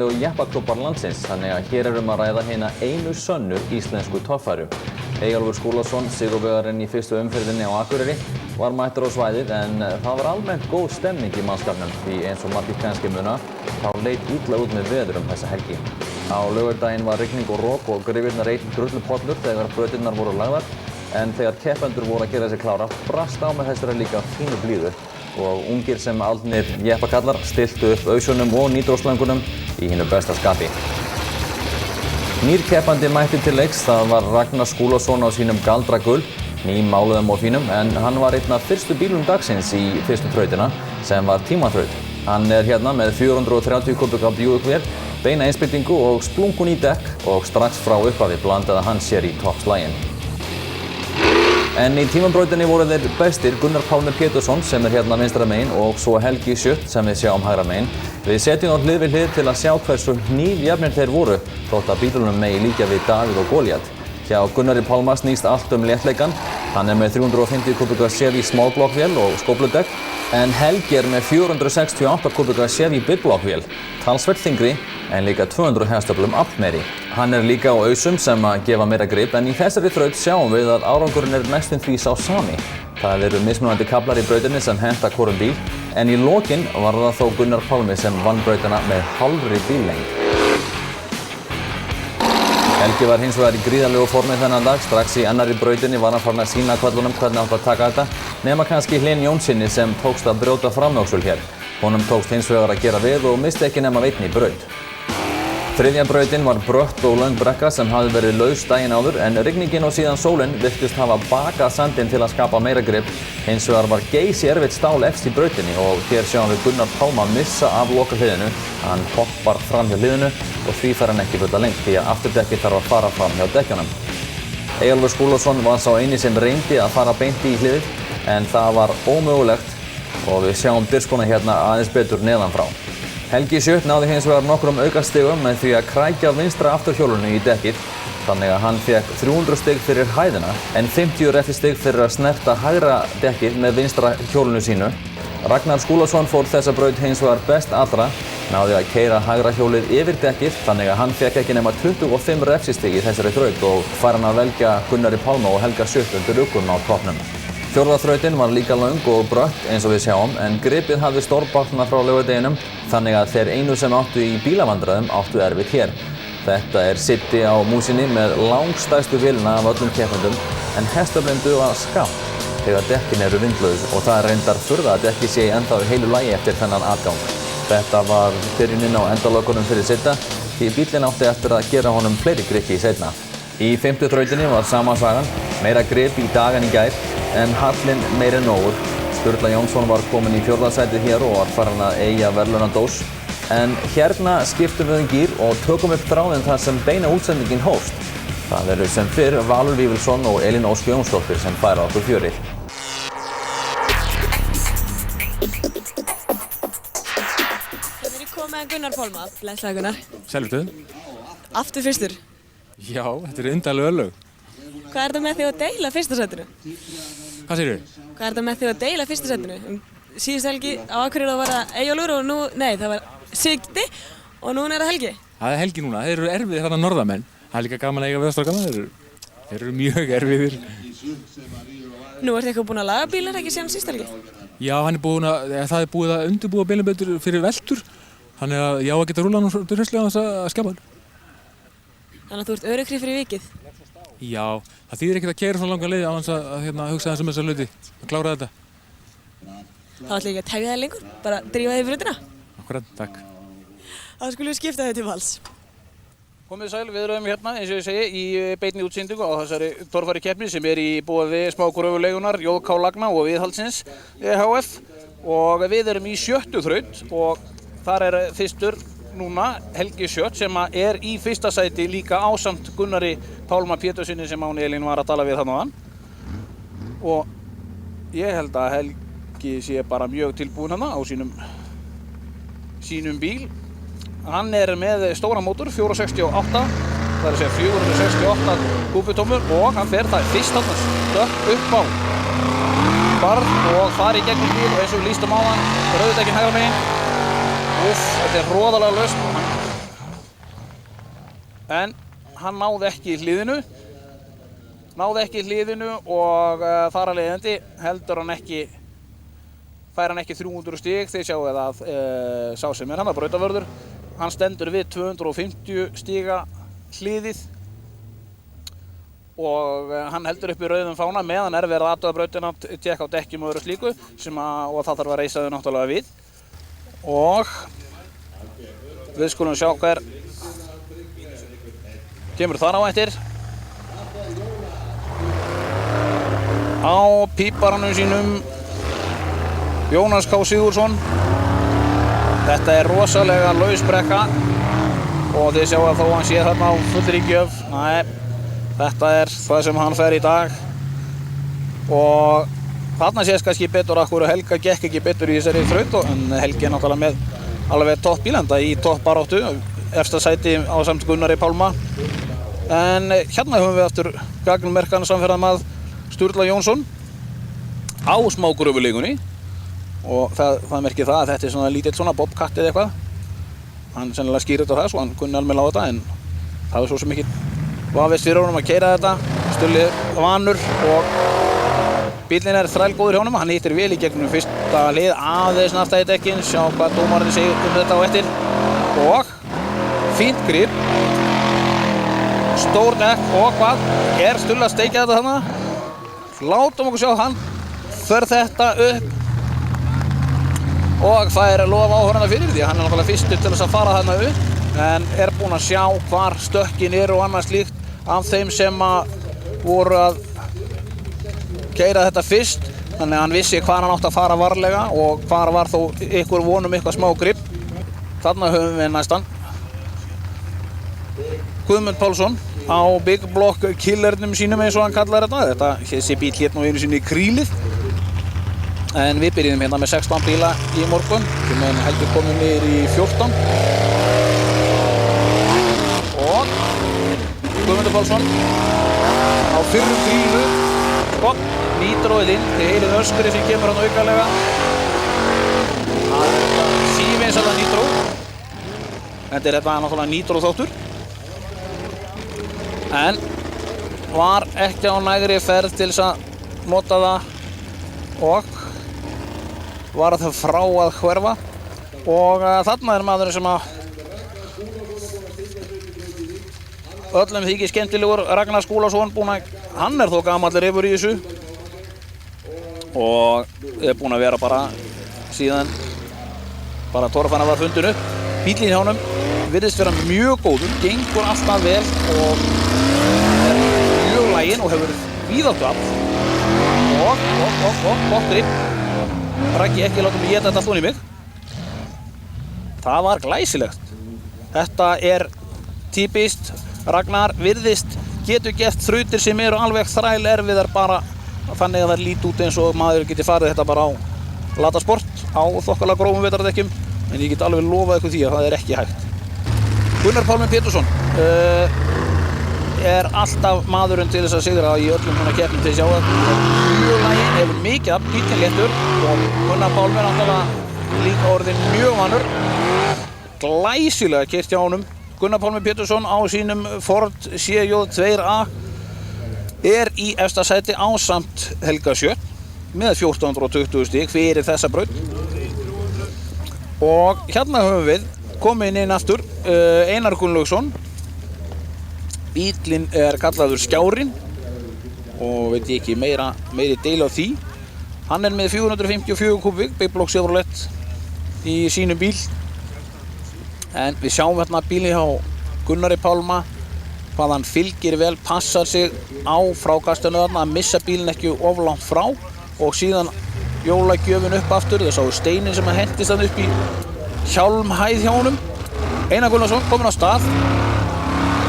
Og jeppaklúbbar landsins, þannig að hér að ræða hina einu sönnu íslensku toffæru. Eyjólfur Skúlason, sigurvegarinn í fyrstu umferðinni á Akureyri, var mættur á svæðið en það var almennt góð stemning í mannskapnum því eins og margir kannski muna, þá leit illa út með veður þessa helgi. Á laugardaginn var rigning og rok og grifirnar einn drullupollur þegar brautirnar voru lagðar en þegar keppendur voru að gera sig klára, brast á með þessari líka fínu blíðu og ungir sem aldnir jeppakallar stiltu upp ausunum og nýdróslöngunum í hinu besta skapi. Nýr keppandi mætti til leiks, það var Ragnar Skúlason á sínum galdragull, nýmáluðum og fínum, en hann var einn af fyrstu bílum dagsins í fyrstu þrautina sem var tímaþraut. Hann hérna með 430 kubika Buick-vél, beina innspýtingu og splungun í dekk og strax frá upphafi blandaði hann sér í toppslaginn. En í tímabrautinni voru þeir bestir Gunnar Pálmi Pétursson sem hérna vinstra megin og svo Helgi Schutt sem við sjáum hægra megin. Við setjum á hlið við hlið til að sjá hversu hnífjafnir þeir voru þótt að bílunum megi líkja við Davíð og Golíat. Hjá Gunnari Pálma snýst allt léttleikan. Hann með 350 kubika Chevy smálblokkvél og skófludekk en Helgi með 468 kubika Chevy big-blokkvél, talsvert þyngri en líka 200 hestöflum aflmeiri. Hann líka á ausum sem að gefa meira grip en í þessari þraut sjáum við að árangurinn næstum því sá sami. Það eru mismunandi kaflar í brautinni sem henta hvorum bíl en í lokin var það þó Gunnar Pálmi sem vann brautina með hálfri bíllengd. Helgi var hins vegar í gríðarlegu formi þennan dag, strax í annarri brautinni var hann farin að sýna köllunum hvernig átt að taka þetta, nema kannski Hlyn Jónsssyni sem tókst að brjóta framöxul hér. Honum tókst hins vegar að gera við og misti ekki nema einn í braut. Þriðja brautin var brött og löng brekka sem hafði verið laus daginn áður en rigningin og síðan sólin virtist hafa bakað sandinn til að skapa meira grip. Hins vegar var geysi erfitt stál efst í brautinni og hér sjáum við Gunnar Pálma missa af lokahliðinu. Hann hoppar fram hjá hliðinu og því fær hann ekki fulla lengt því að afturdekki þarf að fara fram hjá dekkjunum. Eyjólfur Skúlason var sá eini sem reyndi að fara beint í hliðið en það var ómögulegt og við sjáum dirfskuna hérna aðeins betur neðan frá. Helgi Schutt náði hins vegar nokkrum aukastigum með því að krækja vinstra afturhjólinu í dekkið þannig að hann fékk 300 stig fyrir hæðina en 50 refsistig fyrir að snerta hægra dekkið með vinstra hjólinu sínu. Ragnar Skúlason fór þessa braut hins vegar best allra, náði að keyra hægra hjólið yfir dekkið þannig að hann fékk ekki nema 25 refsistig í þessari þraut og fær hann að velja Gunnari Pálma og Helga Schutt undir ukun á toppnum. Fjórða þrautin var líka löng og brött eins og við sjáum en gripið hafði stórbatnað frá laugardeginum þannig að þeir einu sem áttu í bílavandræðum áttu erfitt hér. Þetta Siddi á músinni með langstærstu vélina af öllum keppendum en hestöflin duga skammt þegar dekkin eru vindlaus og það reyndar furða að dekki sé ennþá í heilu lagi eftir þennan atgang. Þetta var byrjunin á endalokunum fyrir Sidda því bíllinn átti eftir að gera honum fleiri grippi seinna. Í fimmtu þrautinni var sama sagan, meira grip í dag en í gær en hallinn meiri en nógur. Sturla Jónsson var kominn í fjórða sætið hér og var farin að eygja verðlaunadós. En hérna skiptum við gír og tökum upp þráðinn þar sem beina útsendingin hófst. Það eru sem fyrr Valur Vífilsson og Elín Ósk Jónsdóttir sem færa okkur fjörið. Hérna ég komið með Gunnar Pálma, blessaði Gunnar. Sælvtu. Aftur fyrstur. Já, þetta undarleg örlög. Hvað er þetta með þig að deila fyrsta sætinu? Hvað segirðu? Hvað er þetta með þig að deila fyrsta sætinu? Síðust helgi á Akureyri var það Eyjólfur og nú, nei það var Sigdi og núna er það Helgi. Það er Helgi núna, þeir eru erfiðir þarna norðamenn. Það er líka gaman að eiga við strákana, þeir eru mjög erfiðir. Nú ertu eitthvað búinn að laga bílar ekki síðan síðust helgi? Já, það er búið að undirbúa bílinn betur fyrir veltur. Þannig að ég á að geta rúlað nú hraustlega á þess að skapa hann. Þannig að þú ert öruggri fyrir vikið? Já, það þýðir ekkert að keyra svona langa leið á hans að hugsa þess þessa hluti, að klára þetta. Þá ætla ég ekki að tefja það lengur, bara drífa þig í brautina. Akkurat, takk. Þá skulum við skipta þau til vals. Komið sæl, við erum hérna, eins og ég segi, í beinni útsendingu á þessari torfæri keppni sem í boði smákuröfuleigunar, J.K. Lagna og Viðhaldsins EHF og við erum í 7. þraut og þar er fyrstur núna Helgi Schutt sem er í fyrsta sæti líka ásamt Gunnari Pálma Pétursssyni sem án Elín var að tala við þarna áðan. Og ég held að Helgi sé bara mjög tilbúinn hérna á sínum bíl. Hann er með stóra mótor, 468, það er að segja 468 kúbutómur og hann fer það fyrst þarna stökk upp á barð og fari í gegnum bíl og eins og við lýstum á hann, rauðdekkin hægra megin. Þetta er roðalega laust. en hann náði ekki hliðinu og þar af leiðandi heldur hann ekki, fær hann ekki 300 stig. Þið sjáu að sá sem hann brautavörður, hann stendur við 250 stiga hliðið og hann heldur upp í rauðum fána meðan verið að athuga brautina, tékka á dekkjum og öðru slíku og það þarf að reisa þau náttúrulega við. Og við skulum sjá hver kemur þar á eftir. Á píparanum sínum Jónas K. Sigurðsson. Þetta rosalega laus brekka og þið sjáu að þó hann sé þarna á fullri gjöf. Nei, þetta það sem hann fer í dag og þarna sést kannski betur af hverju Helga gekk ekki betur í þessari þraut en Helgi náttúrulega með alveg topp bílenda í toppbaráttu, efsta sæti ásamt Gunnari Pálma. En hérna höfum við aftur gagnmerkan samferðamað Sturla Jónsson á smágröfuleikunni og það merkir það að þetta svona lítill svona bobcat eða eitthvað. Hann sennilega skýrir þetta á það svo hann kunni alveg á þetta en það svo sem ekki vafist fyrir honum að keyra þetta. Stulli vanur og bílinn þrælgóður hjá honum. Hann hittir vel í gegnum fyrsta hlið aðeins aftast í dekkin. Sjá hvað dómarinn segir þetta á eftir. Og fínt grip. Stór dekk og hvað? Stulli að steikja þetta þarna? Látum okkur sjá hann. För þetta upp. Og það lof áhorfenda fyrir því að hann náttúrulega fyrstur til þess að fara þarna upp en búinn að sjá hvar stökkin og annað slíkt af þeim sem voru að keyra þetta fyrst, þannig að hann vissi hvar hann átti að fara varlega og hvar var þó ykkur vonum eitthvað smá grip. Þarna höfum við næstan Guðmund Pálsson á Big Block killernum sínum eins og hann kallar þetta. Þessi bíl hét nú einu sinni Krílið. En við byrjum hérna með 16 bíla í morgun, sem heldur komum niður í 14. Og Guðmundur Pálsson á fyrrum Krílu, og nítróið inn, þið heyrið öskri sem kemur hann aukalega. Það þetta sívinsælla nítró. Þetta þetta náttúrulega nítró þáttur. En var ekki á nægri ferð til þess að nota það og var það frá að hverfa og þarna maðurinn sem öllum þykir skemmtilegur, Ragnar Skúlason, hann þó gamall refur í þessu og búinn að vera bara síðan torfana var fundin upp. Bíllinn hjá honum virðist vera mjög góður, gengur alltaf vel og mjög laginn og hefur víðáttu afl og gott grip. Raggi, ekki láta mig éta þetta allt ofan í mig. Það var glæsilegt. Þetta típist. Ragnar virðist getur gert þrautir sem alveg þræl erfiðar bara þannig að það líti út eins og maður geti farið þetta bara á latasport á þokkalega grófum vetrardekkjum en ég get alveg lofað ykkur því að það ekki hægt. Gunnar Pálmi Pétursson alltaf maðurinn til þess að sigra í öllum svona keppnum til sjá að mjög laginn, hefur mikið af bíllinn léttur og Gunnar Pálmi náttúrulega líka orðinn mjög vanur. Glæsilega keyrt hjá honum. Gunnar Pálmi Pétursson á sínum Ford CJ2A í efsta sæti ásamt Helga Sjö með 1420 stig fyrir þessa braut. Og hérna höfum við komin inn aftur Einar Gunnlaugsson. Bíllinn kallaður Skjárinn og veit ég ekki meiri deil á því. Hann með 454 kubík Big Block Chevrolet í sínum bíl. En við sjáum hérna bílinn hjá Gunnari Pálma, hvað hann fylgir vel, passar sig á frákastinu þarna, að missa bílinn ekki of langt frá og síðan jólagjöfin upp aftur. Það sáu steinin sem hentist hann upp í hjálmhæð hjá honum. Einar Gunnlaugsson kominn á stað,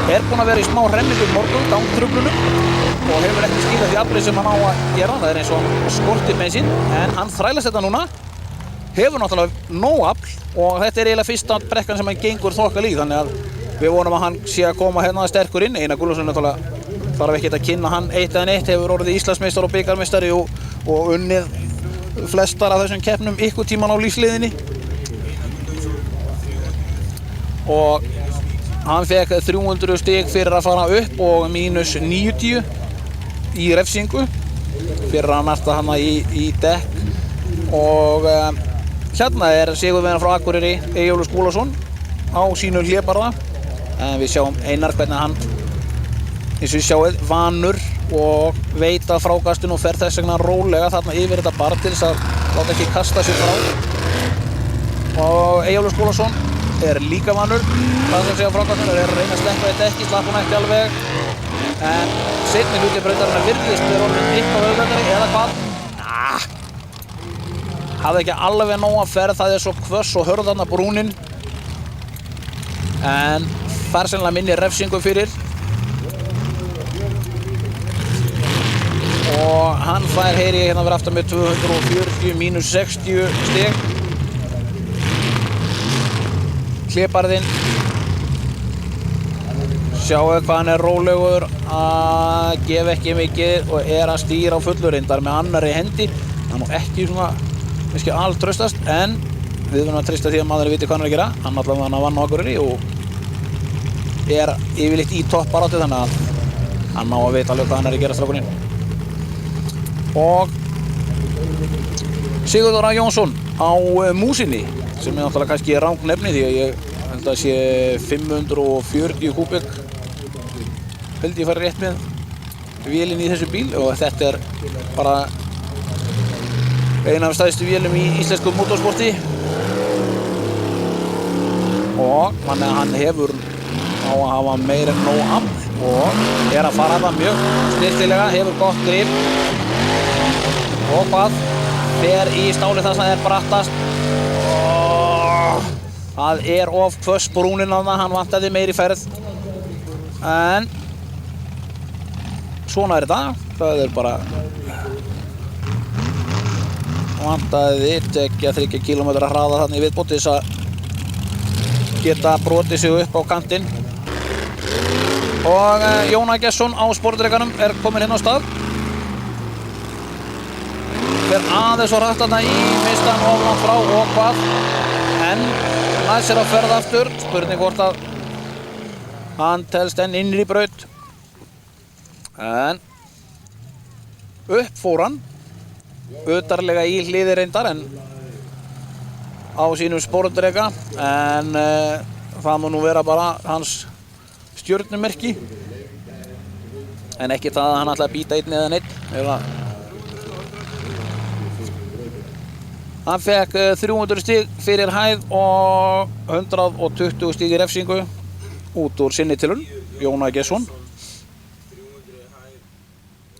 búinn að vera í smá hremmingum morgun, gangtruflunum og hefur ekki skilað því aflið sem hann á að gera. Það eins og skortir með sín, en hann þrælast þetta núna. Hefur náttúrulega nóg afl og þetta eiginlega fyrsta brekkan sem hann gengur þokkal í, þannig að við vonum að hann sé að koma hérna sterkur inn. Einar Gunnlaugsson náttúrulega þarf ekki að kynna hann eitt eða neitt, hefur orðið Íslandsmeistari og bikarmeistari og unnið flestar af þessum keppnum ykkur tíman á lífsleiðinni. Og hann fekk 300 stig fyrir að fara upp og mínus 90 í refsingu fyrir að narta hana í dekk og hérna sigurvegari frá Akureyri Eyjólfur Skúlason á sínu hlébarða en við sjáum Einar hvernig hann eins og við sjáum vanur og veit að frákastinu og fer þess vegna rólega þarna yfir þetta bar til þess að láta ekki kasta sér frá og Eyjólfur Skúlason líka vanur það sem segja frákastinu að reyna að sleppa þetta ekki, slapp hún ekki alveg en seinni hluti brautarinnar virðist orðinn eitthvað auðveldari eða hvað hafði ekki alveg nóg að ferð, það svo hvöss og hörð þarna brúnin en fær sennilega minni refsingu fyrir og hann fær heyri hérna verið aftan með 240 mínus 60 stig hlébarðinn sjáu hvað hann rólegur að gefa ekki mikið og að stýra á fullu reyndar með annarri hendi hann ekki svona kannski altröstast en við verðum að treysta því að maður viti hvað hann að gera hann allavega vann á Akureyri og yfirleitt í toppbaráttu þannig að hann á að vita alveg hvað hann að gera strákurinn og Sigurður A. Jónsson á músinni sem náttúrulega kannski rangt nefni því að ég held að sé 540 kúbik held ég fari rétt með vélinn í þessu bíl og þetta bara eina af stærstu vélum í íslensku motorsporti og hann hefur á að hafa meira en nóg afl og að fara það mjög snyrtilega, hefur gott grip og hvað fer í stáli það sem brattast og það of hvöss brúnin á það, hann vantaði meiri ferð en svona þetta, það bara vantaði 2-3 km hraða þannig í viðbót til þess að geta brotið sig upp á kantinn og Jón A. Gesson á sportdrekanum kominn hérna á stað fer aðeins og rætt þarna í mistan ofan frá og hvað en næst sér að ferða aftur spurning hvort að hann telst enn innri braut en upp fór hann utarlega í hliði reyndar en á sínum sportdreka en það má nú vera bara hans stjörnumerki en ekki það að hann ætla að býta einn eða neitt hann fekk 300 stig fyrir hæð og 120 stig í refsingu út úr sinni tilraun Jón A. Gesson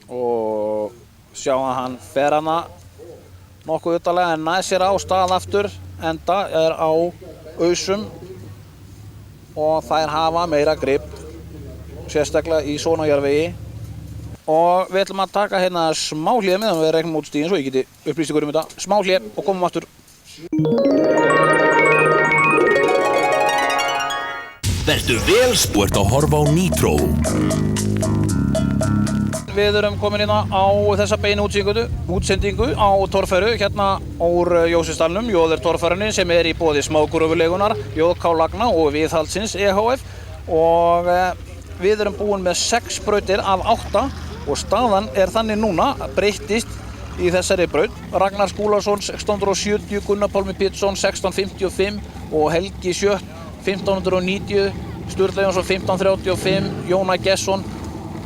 og sjá að hann fer hana nokkuð utarlega en næst sér á stað aftur enda á ausum og þær hafa meira grip sérstaklega í svona jarðvegi og við ætlum að taka hérna smá hlé meðan við regnum út stíðin svo ég geti upplýst ykkur þetta smá hlé og komum aftur Vertu vel spurt að horfa á Nitro Við erum komin hérna á þessa beinu útsendingu á torfæru hérna úr Jósefsdalnum, Jóður torfærunni sem í boði smágrófuleigunar, J.K. Lagna og Viðhaldsins e.h.f. og við erum búin með 6 brautir af 8 og staðan þannig núna breyttist í þessari braut. Ragnar Skúlason 1670, Gunnar Pálmi Pétursson 1655 og Helgi Sjött 1590, Sturla Jónsson 1535, Jón A. Gesson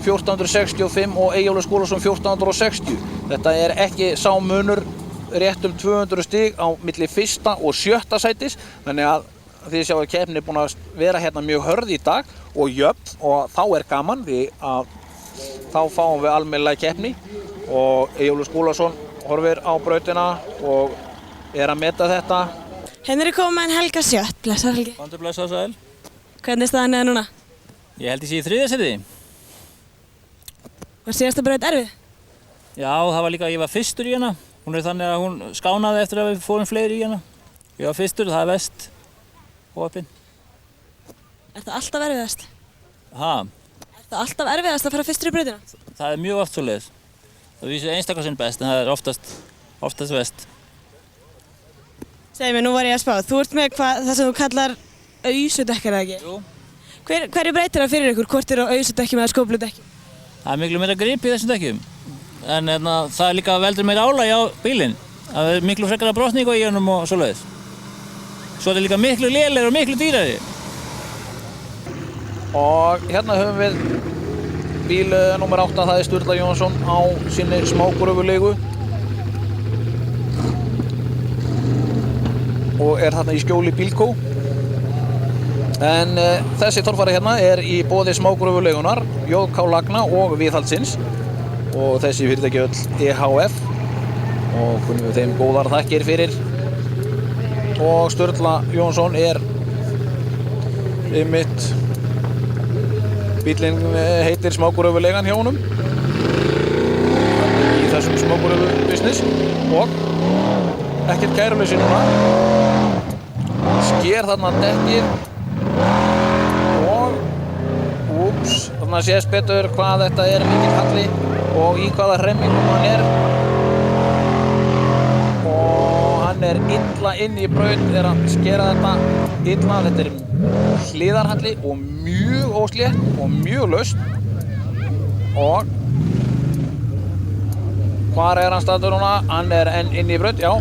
1465 og Eyjólfur Skúlason 1460. Þetta ekki sá munur rétt 200 stig á milli 1. og 7. sætis þannig að þið sjáu að keppnin búin að vera hérna mjög hörð í dag og jöfn og þá gaman því að þá fáum við almennilega keppni og Eyjólfur Skúlason horfir á brautina og að meta þetta. Hérna komið með Helga Sjött, blessaður Helgi. Vandur blessaður sæl. Hvernig staðan núna? Ég held ég sé í 3. sæti. Var síðasta braut erfið? Já, það var líka, ég var fyrstur í hana. Hún þannig að hún skánaði eftir að við fórum fleiri í hana. Ég var fyrstur, það vest og uppinn. Það alltaf erfiðast? Ha? Það alltaf erfiðast að fara fyrstur í brautina? Það mjög oft svoleiðis. Það vísir einstaklega best en það oftast vest. Segðu mér, nú var ég að spá. Þú ert með það sem þú kallar ausudekkar, ekki? Jú. Hverju breytir það fyrir ykkur, hvort á ausudekkjum eða skófludekkjum? Það miklu meira grip í þessum dekkjum. En það líka veldur meira álagi á bílinn. Það miklu frekara brotningu í honum og svoleiðis. Svo líka miklu lélegri og miklu dýrari. Og hérna höfum við bíl númer 8, það Sturla Jónsson á sinni smágröfuleigu. Og þarna í skjóli Bílkó. En þessi torfari hérna í boði smágröfuleigunar, JK Lagna og Viðhaldsins. Og þessi fyrirtæki öll EHF. Og kunnum við þeim góðar þakkir fyrir. Og Sturla Jónsson einmitt, bílinn heitir smágröfuleigan hjá honum. Í þessum smágröfu business. Og ekkert kæruleysi núna. Sker þarna dekkið. Og þarna sést betur hvað þetta mikill halli og í hvaða hremmingum hann og hann illa inn í braut að skera þetta illa. Þetta hliðarhalli og mjög óslétt og mjög laust. Og hvar hann staddur núna? Hann enn inn í braut, já,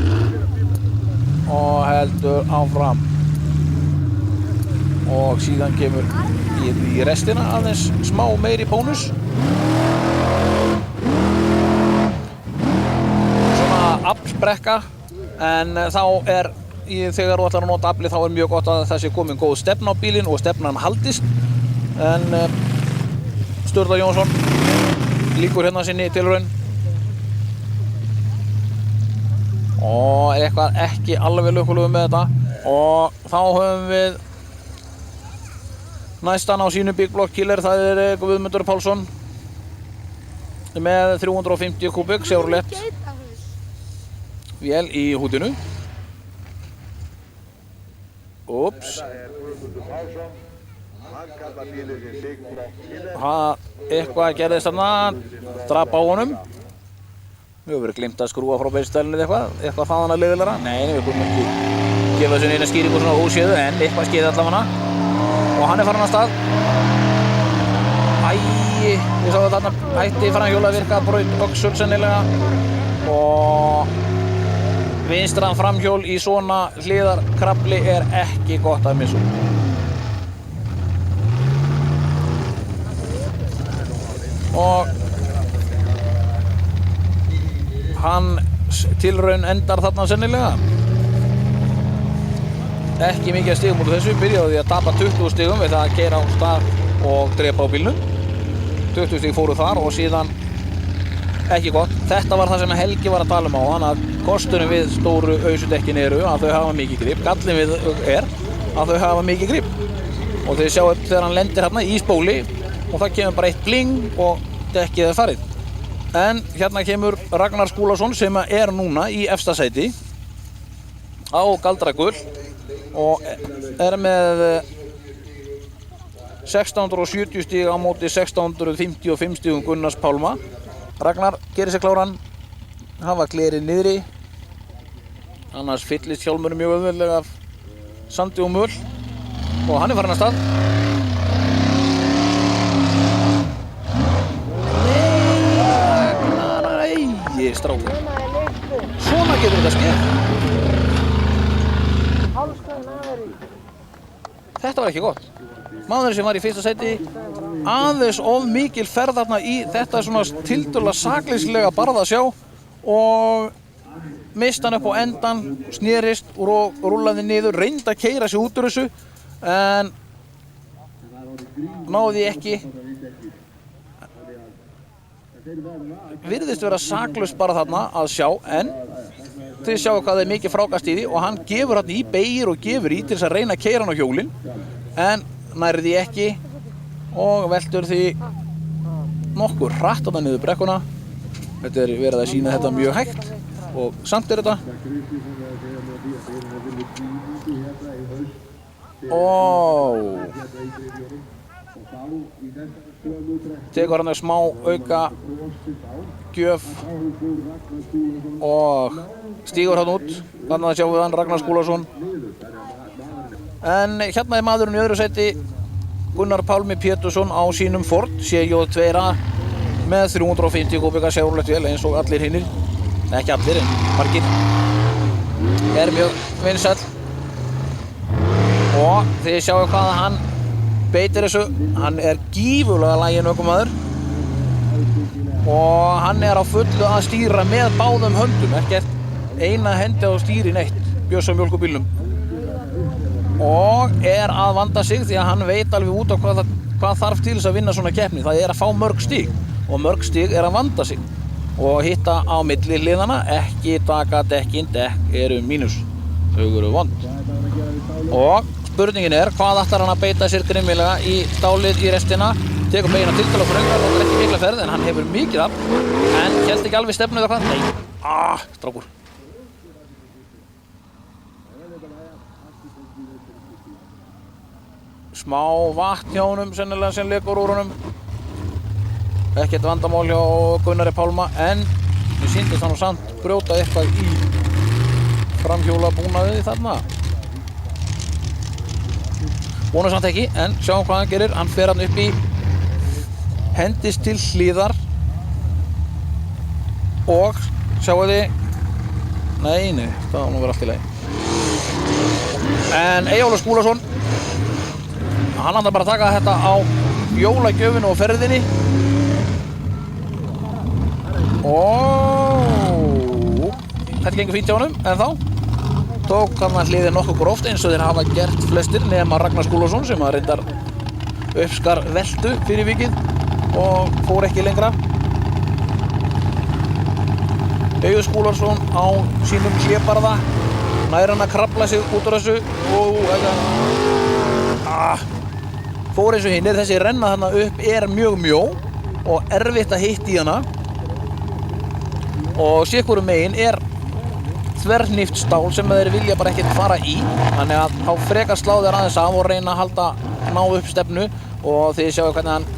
og heldur áfram. Og síðan kemur í restina aðeins smá meiri bónus. Svona aflsbrekka, en þá þegar þú ætlar að nota afli þá mjög gott að það sé komin góð stefna á bílinn og stefnan haldist. En Sturla Jónsson lýkur hérna sinni tilraun. Og eitthvað ekki alveg lukkulegur með þetta. Og þá höfum við næstan á sínu Big Block Killer, það Guðmundur Pálsson með 350 kubik Chevrolet vél í húdinu. Úps. Eitthvað gerðist þarna, drap á honum. Við höfum verið gleymt að skrúa frá beinstælinu eða eitthvað þaðan að leiðilegra. Nei, við komum ekki gefa þessu neina skýringu svona óséðu, en eitthvað skeiði allavega. Og hann farin af stað. Við sáum að þarna hætti framhjóla að virka braut öxul sennilega. Og vinstran framhjól í svona hliðarkrafli ekki gott að missa. Og tilraun endar þarna sennilega. Ekki mikið stigum úr þessu, byrjaði að tapa 20 stigum við það að keyra á stað og drepa á bílnum. 20 stig fóru þar og síðan ekki gott. Þetta var það sem Helgi var að tala á þannig að kostunum við stóru ausudekkin að þau hafa mikið grip. Gallinn við að þau hafa mikið grip. Og þið sjáu þegar hann lendir hérna í spóli og það kemur bara eitt bling og dekkið farið. En hérna kemur Ragnar Skúlason sem núna í efsta sæti á galdragull og með 1670 stig á móti 1655 stigum Gunnars Pálma. Ragnar gerir sér kláran, hafa glerið niðri, annars fyllist hjálmurinn mjög auðveldlega af sandi og möl og hann farin af stað. Nei, strákur. Svona getur þetta skeið. Þetta var ekki gott. Maðurinn sem var í fyrsta sæti, aðeins of mikil ferð þarna í þetta svona tiltölulega sakleysislega barða að sjá og mista hann upp á endan, snerist og rúllaði niður, reyndi að keyra sig út úr þessu en náði ekki. Virðist vera saklaust bara þarna að sjá en þið sjáu hvað mikið frákast í því og hann gefur hann í beygir og gefur í til þess að reyna að keyra hann á hjólinn en nærði ekki og veldur því nokkur hratt þarna niður brekkuna. Þetta verið að sýna þetta mjög hægt og samt þetta. Tekur hann smá auka gjöf og stígur hann út. Þannig að sjáum við hann Ragnar Skúlason. En hérna maðurinn í öðru sæti Gunnar Pálmi Pétursson á sínum Ford CJ2A með 350 kúbíka Chevrolet vél eins og allir hinnir, ekki allir en margir, mjög vinsæll og þið sjáu hvað hann beitir þessu, hann gífurlega laginn ökumaður og hann á fullu að stýra með báðum höndum, ekkert eina hendi á stýri neitt, Bjössa mjólkurbílnum og að vanda sig því að hann veit alveg út á hvað þarf til þess að vinna svona keppni, það að fá mörg stig og mörg stig að vanda sig og hitta á milli hliðana, ekki taka dekkin, dekk eru mínus, þau eru vond og spurningin hvað ætlar hann að beita sér grimmilega í stálið í restina, tekur beina tiltala fröngar og ekki mikla ferð en hann hefur mikið af en hélt ekki alveg stefnu eða hvað, nei, strákur smá vatn hjá honum sennilega sem lekur úr honum ekkert vandamál hjá Gunnari Pálma en mér sýndist hann samt brjóta eitthvað í framhjóla búnaðið þarna vonum samt ekki en sjáum hvað hann gerir, hann fer hann upp í hendist til hliðar og sjáu þið nei, það var nú verið allt í lagi en Eyjólfur Skúlason hann ætlar bara að taka þetta á jólagjöfinu og ferðinni og þetta gengur fínt hjá honum en þá tók hann hliðið nokkuð gróft eins og þeir hafa gert flestir nema Ragnar Skúlason sem að reyndar uppskar veltu fyrir vikið og fór ekki lengra Eyjólfur Skúlason á sínum hlébarða nær hann að krafla sig út úr þessu og fór eins og hinnir, þessi renna þarna upp mjög mjó og erfitt að hitta í hana og sitthvoru megin þverhnípt stál sem þeir vilja bara ekkert fara í þannig að þá frekar slá þeir aðeins af og reyna að ná upp stefnu og þið sjáu hvernig hann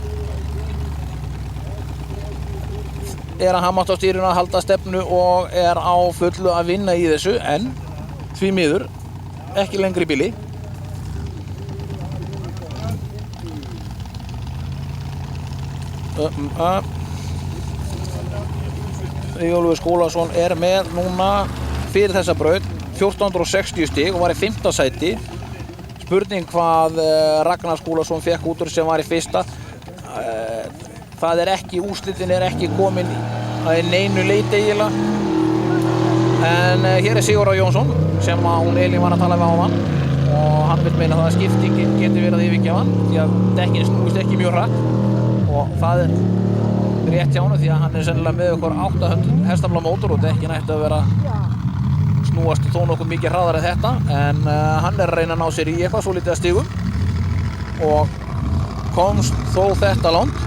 að hamátt á stýrinu að halda stefnu og á fullu að vinna í þessu en því miður ekki lengri í bíli Eyjólfur Skúlason með núna fyrir þessa braut 1460 stig og var í 5. sæti spurning hvað Ragnar Skúlason fekk út úr sem var í fyrsta það ekki, úrslitin ekki komin að neinu leyti eiginlega en hér Sigurður Jónsson sem hún Elín var að tala við áðan og hann vill meina það að skiptingin getur verið að yfirgefa hann því að dekkin snúist ekki mjög hratt og það rétt hjá hann því að hann sennilega með okkur 800 hestafla mótor og dekkin ætti að vera snúast þó nokkuð mikið hraðar en þetta en hann að reyna að ná sér í eitthvað svo lítið að stigum og komst þó þetta langt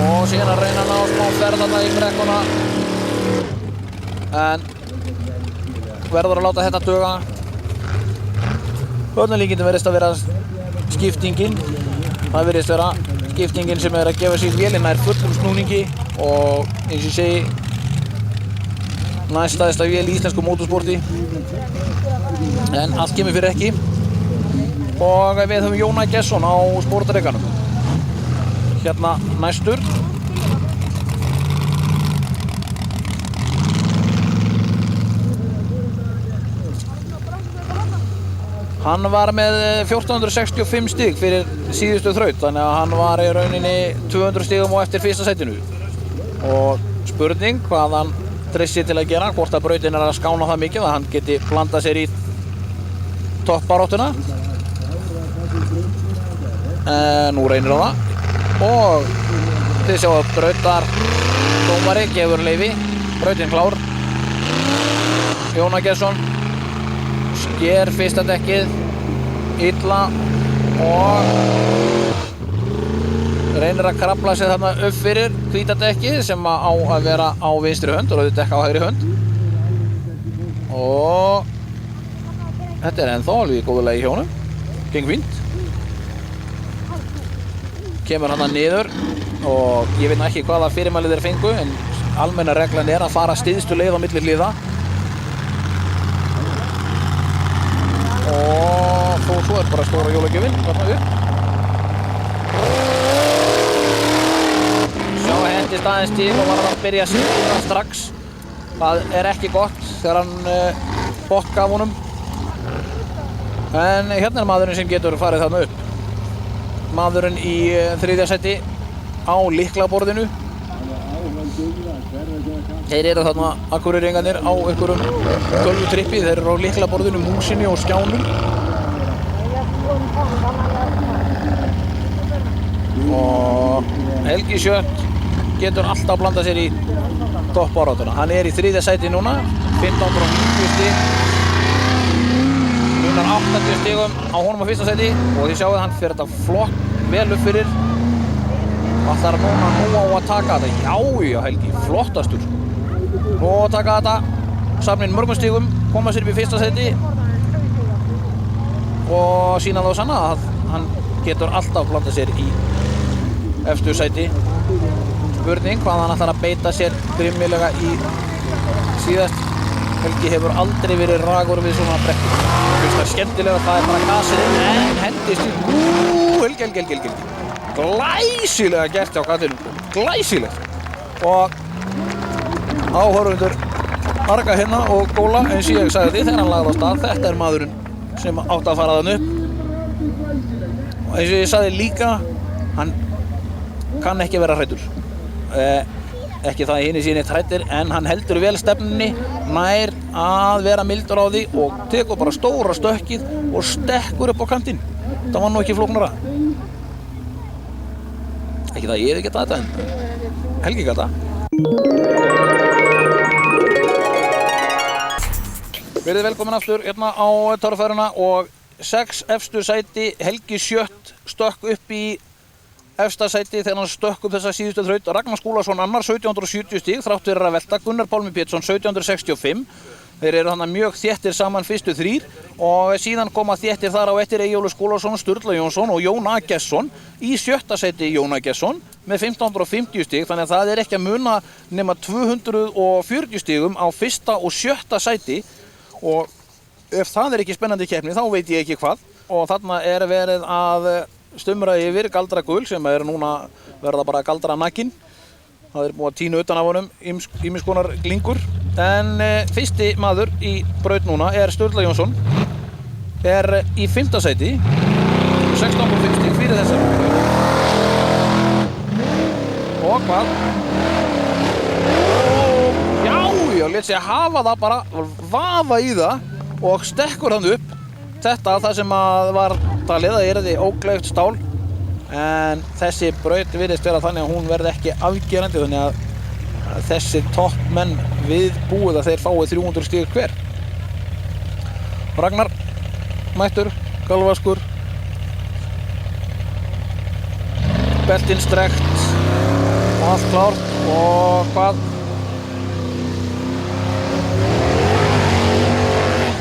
og síðan að reyna að ná smá ferðarna í brekkuna en verður að láta þetta duga öllum líkindum verðist að vera skiptingin það verðist vera skiptingin sem að gefa sér vélina fullum snúningi og eins og ég segi næststæðsta vél í íslensku mótorsporti en allt kemur fyrir ekki og við höfum Jóna Gesson á sportrekanum hérna næstur hann var með 1465 stig fyrir síðustu þraut þannig að hann var í rauninni 200 stigum og eftir fyrsta sætinu og spurning hvað hann treystir til að gera hvort að brautin að skána það mikið að hann geti blandað sér í toppbaráttuna nú reynir á það og þið sjáu að brautar dómari gefur leyfi brautin klár Jóna Gesson sker fyrsta dekkið illa og reynir að krafla sig þarna upp fyrir hvíta dekkið sem á að vera á vinstri hönd og rauðu dekk á hægri hönd og þetta ennþá alveg í góðu lagi hjá honum gengur fínt kemur hann niður og ég veit ekki hvaða fyrirmæli þeir fengu en almenna reglan að fara styðstu leið á milli hliða er bara stóra jólagjöfin þarna upp. Sjá hendist aðeins til og var að byrja að sýna strax. Það er ekki gott þegar hann botn gaf honum. En hérna er maðurinn sem getur farið þarna upp. Maðurinn í 3. sæti á lyklaborðinu. Þeir eru þarna Akureyringarnir á einhverjum tölvutrippi. Þeir eru á lyklaborðinu, músinni og skjánum. Og Helgi Sjött getur alltaf að blanda sér í toppbarátuna. Hann er í 3. sæti núna, 1590 stig. Munar 80 stigum á honum á 1. sæti og þið sjáu að hann fyrir þetta flott vel upp fyrir. Ætlar núna nú á að taka þetta. Já, Helgi, flottastur. Nú á að taka þetta, safna inn mörgum stigum, koma sér upp í 1. sæti og sýna það og sanna að hann getur alltaf blanda sér í efstu sæti. Spurning hvað hann ætlar að beita sér grimmilega í síðast. Helgi hefur aldrei verið ragur við svona brekku. Það er skemmtilega, það er bara gasið inn en hendist í. Helgi. Glæsilega gert hjá gatinu. Glæsilegt. Og áhorfundur arga hérna og góla eins og ég sagði því þegar hann lagði á stað. Þetta er maðurinn sem átti að fara þann upp. Og eins og ég sagði líka, hann kann ekki vera hræddur. Ekki það hinir síni hræddir en hann heldur vel stefnunni, nær að vera mildur á því og tekur bara stóra stökkið og stekkur upp á kantinn. Það var nú ekki flóknara. Ekki það ég hef getað þetta en Helgi gat það. Verið velkomin aftur hérna á torfæruna og 6 efstu sæti. Helgi Sjött stökk upp í efsta sæti þegar hann stökk upp þessa síðustu þraut. Ragnar Skúlason annar 1770 stig þrátt fyrir að velta. Gunnar Pálmi Pétursson 1765. Þeir eru þannig mjög þéttir saman fyrstu 3 og síðan koma þéttir þar á eftir Eyjólfur Skúlason, Sturla Jónsson og Jón A. Gesson. Í 7. sæti Jón A. Gesson með 1550 stig, þannig að það er ekki að muna nema 240 stigum á 1. og 7. sæti og ef það er ekki spennandi keppni þá veit ég ekki hvað. Og þarna er verið að stumra yfir Galdra Gul sem er núna verða bara Galdra Nakin. Það er búið að tína utan af honum ýmiss konar glingur. En fyrsti maður í braut núna er Sturla Jónsson. Er í 5. sæti. 16,5 stig fyrir þessa. Og hvað? Já, lét sig hafa það bara, vaða í það og stekkur hann upp. Þetta það sem að var talið að yrði ógleypt stál. En þessi braut virðist vera þannig að hún verði ekki afgerandi þannig að þessi toppmenn viðbúið að þeir fái 300 stig hver. Ragnar mættur, galvaskur, beltinn strekt og allt klárt og hvað?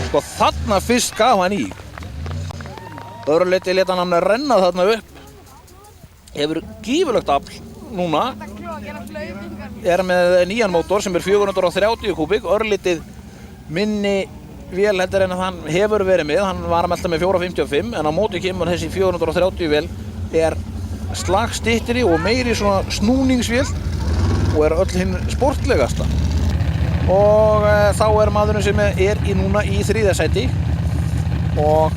Sko þarna fyrst gaf hann í. Öðruleyti lét hann renna þarna upp. Hefur gífurlegt afl núna. Er með nýjan mótor sem er 430 kubík. Örlítið minni vél heldur en hann hefur verið með. Hann var að melta með 455 en á móti kemur þessi 430 vél er slagstyttri og meiri svona snúningsvél og er öll hinn sportlegasta. Og þá er maðurinn sem er núna í 3. sæti og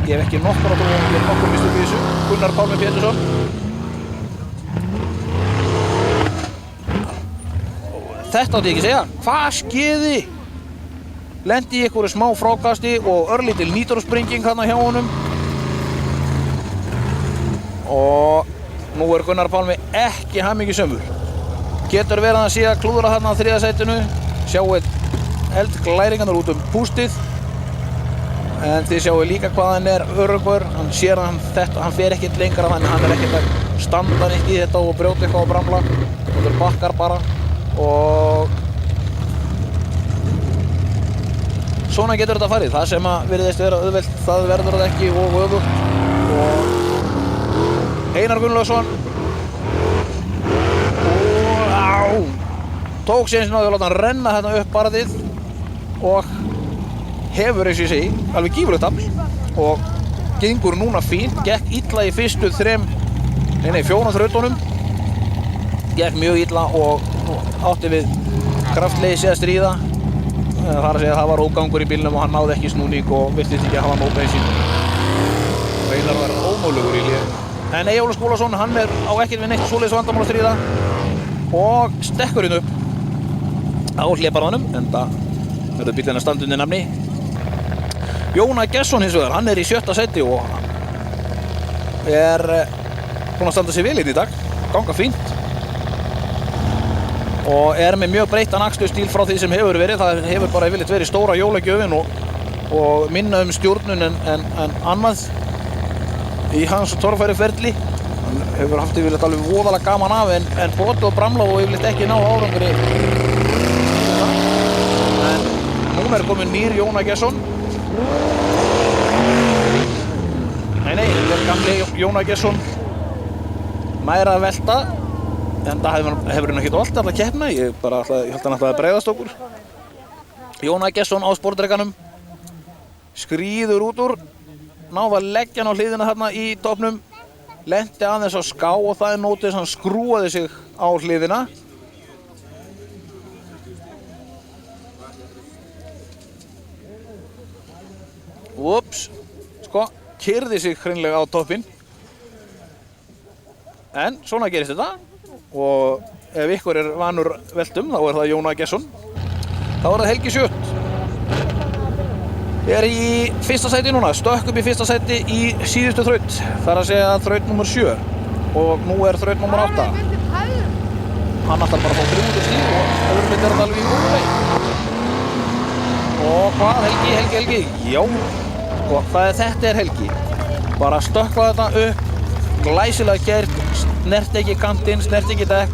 ég hef ekki nokkur að trúa, ég er nokkur mistur í þessu. Gunnar Pálmi Pétursson. Þetta átti ég ekki að segja. Hvað skeiði? Lendi í einhverju smá frákasti og örlítil nýtrósprenging hérna hjá honum. Og nú er Gunnar Pálmi ekki hamingjusamur. Getur verið að hann sé að klúðra þarna á 3. sætinu. Sjáuð eldglæringarnar út pústið. En þið sjáuð líka hvað hann er öruggur. Hann sér að hann fer ekkert lengra þannig hann er ekkert að standa neitt í þetta og brjóta eitthvað og bramla. Þetta bakkar bara. Og svona getur þetta farið. Það sem að virðist vera auðvelt, það verður það ekki og öfugt. Og Einar Gunnlaugsson tók sér eins og láta hann renna hérna upp barðið og hefur eins og ég segi alveg gífurlegt afl og gengur núna fínt, gekk illa í fyrstu 4 þrautunum. Gekk mjög illa og átti við kraftleysi að stríða. Það er að segja að það var ógangur í bílnum og hann náði ekki snúning og virtist ekki að hafa nóg bensín. Reynar var ómögulegur í liðinu. En Eyjólfur Skúlason, hann á ekkert við neitt svoleiðis vandamál að stríða og stekkur upp á hlébarðanum, enda verður bílinn að standa undir nafni. Jóna Gesson hins vegar, hann í 7. sæti og búinn að standa sig vel í dag, ganga fínt. Og með mjög breyttan aksturstíl frá því sem hefur verið. Það hefur bara yfirleitt verið stóra jólagjöfin og minna stjórnun en annað í hans torfæruferli. Hann hefur haft yfirleitt alveg voðalega gaman af en brotið og bramlað og yfirleitt ekki náð árangri. En núna komin nýr Jóna Gesson. Nei, þetta gamli Jóna Gesson. Meira að velta. En það hefur hann ekkert oltið alltaf keppna, ég held hann alltaf að bregðast okkur. Jóna Gesson á sportdrekanum, skríður út úr, náði að leggja hann á hliðina þarna í toppnum, lenti aðeins á ská og það nótið hann skrúaði sig á hliðina. Ups, keyrði sig hreinlega á toppinn. En svona gerist þetta. Og ef ykkur vanur veltum, þá það Jóna Gesson. Þá það Helgi Sjött. Í 1. sæti núna, stökk upp í 1. sæti í síðustu þraut. Það að segja þraut nummer 7. Og nú þraut nummer 8. Hann ætlar bara að fá 300 stíg og öðrum þetta alveg í góðu leið. Og hvað, Helgi? Já, og þetta Helgi. Bara stökkva þetta upp, glæsilega gert. Snert ekki kantinn, snert ekki dekk.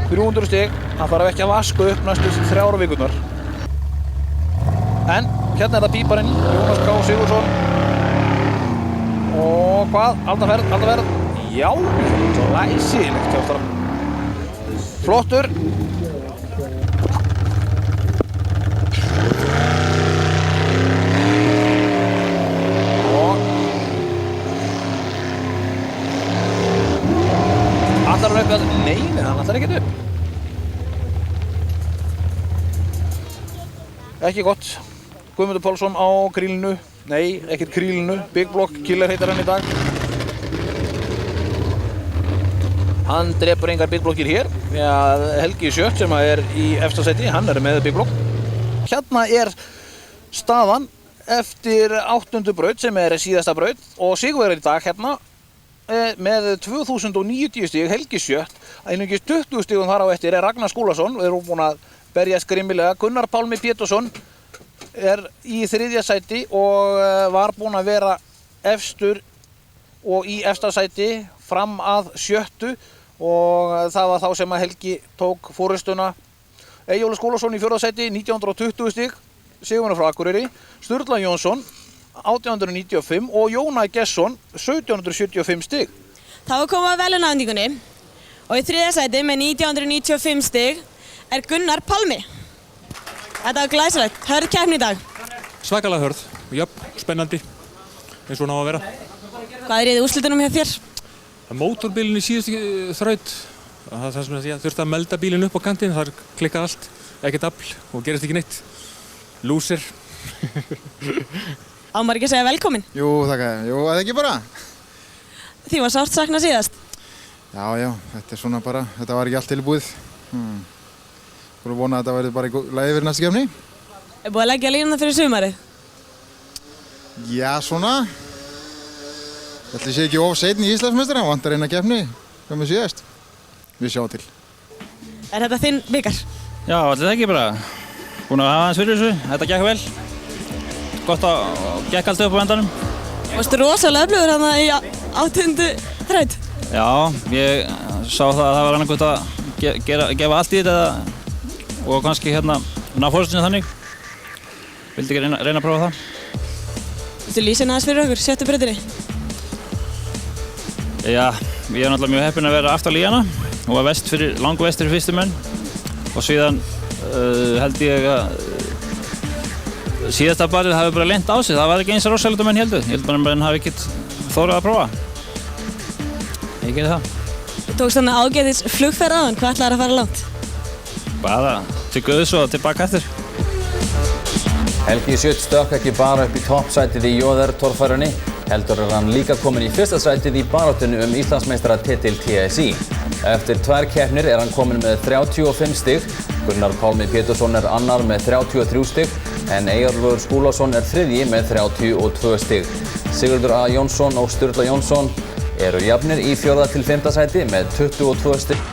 300 stig, hann þarf ekki að vaska upp næstu 3 vikurnar. En hérna það píparinn, Jónas K. Sigurðsson. Og hvað? Aldaferð. Já, glæsilegt kjáftara. Flottur. Ætlar hann eitthvað? Nei, hann ætlar ekkert upp. Ekki gott. Guðmundur Pálsson á krílinu. Nei, ekkert krílinu. Big Block Killer heitir hann í dag. Hann drepur engar Big Blockir hér. Helgi Sjött sem í efsta sæti, hann með Big Block. Hérna staðan eftir 8. braut sem síðasta braut og sigurvegari í dag hérna með 2090 stig Helgi Sjött. Einungis 20 stigum þar á eftir Ragnar Skúlason. Við erum búin að berjast grimmilega. Gunnar Pálmi Pétursson í 3. sæti og var búinn að vera efstur og í efsta sæti fram að 7. og það var þá sem að Helgi tók forystuna. Eyjólfur Skúlason í 4. sæti, 1920 stig, Sigurður frá Akureyri. Sturla Jónsson 1895 og Jóna Gesson 1775 stig. Þá komum við að verðlaunaafhendingunni og í 3. sæti með 1995 stig Gunnar Pálmi. Þetta var glæsilegt. Hörð keppni í dag. Svakalega hörð, jöfn, spennandi, eins og hún á að vera. Hvað í úrslitunum hjá þér? Mótorbílinn í síðustu þraut. Það er það sem ég þurfti að melda bílinn upp á kantinn, þar klikkað allt, ekkert afl og gerist ekki neitt. Lúser. Á maður ekki að segja velkomin? Jú, þakka. Jú, eða ekki bara. Því var sárt saknað síðast. Já, þetta svona bara, þetta var ekki allt tilbúið. Þú vona að þetta verði bara í lagi fyrir næstu keppni. Búið að leggja línuna fyrir sumarið? Já, svona. Ætli sé ekki of seinni í Íslandsmeistara, vantar eina keppni, hvað með síðast. Við sjáum til. Þetta þinn bikar? Já, allir það ekki bara. Búin að hafa hans fyrir þessu, þetta gekk vel. Gott að gekk allt upp á endanum. Varstu rosalega öflugur hérna í 8. þraut? Já, ég sá það að það var annað gott að gefa allt í þetta og kannski ná fórstinu þannig. Vildi ekki reyna að prófa það. Viltu lýsa aðeins fyrir okkur, 7. brautinni? Já, ég náttúrulega mjög heppinn að vera aftarlega í hana. Hún var langvest fyrir fyrstu menn og síðan held ég að síðasta barið hafi bara lent á sig, það var ekki eins rosalegt og menn heldur. Ég held bara að menn hafi ekkert þórað að prófa. Ég gerði það. Þú tókst þarna ágætis flugferð áðan, hvað ætlaðir að fara langt? Bara til Guðs og tilbaka eftir. Helgi Sjöt stökk ekki bara upp í toppsætið í JR-torfærunni, heldur er hann líka kominn í fyrsta sætið í baráttunni Íslandsmeistaratitil TSI. Eftir 2 keppnir er hann kominn með 35 stig, Gunnar Pálmi Pétursson er annar með 33 stig, en Eyjólfur Skúlason er þriðji með 32 stig. Sigurður A. Jónsson og Sturla Jónsson eru jafnir í 4. til 5. sæti með 22 stig.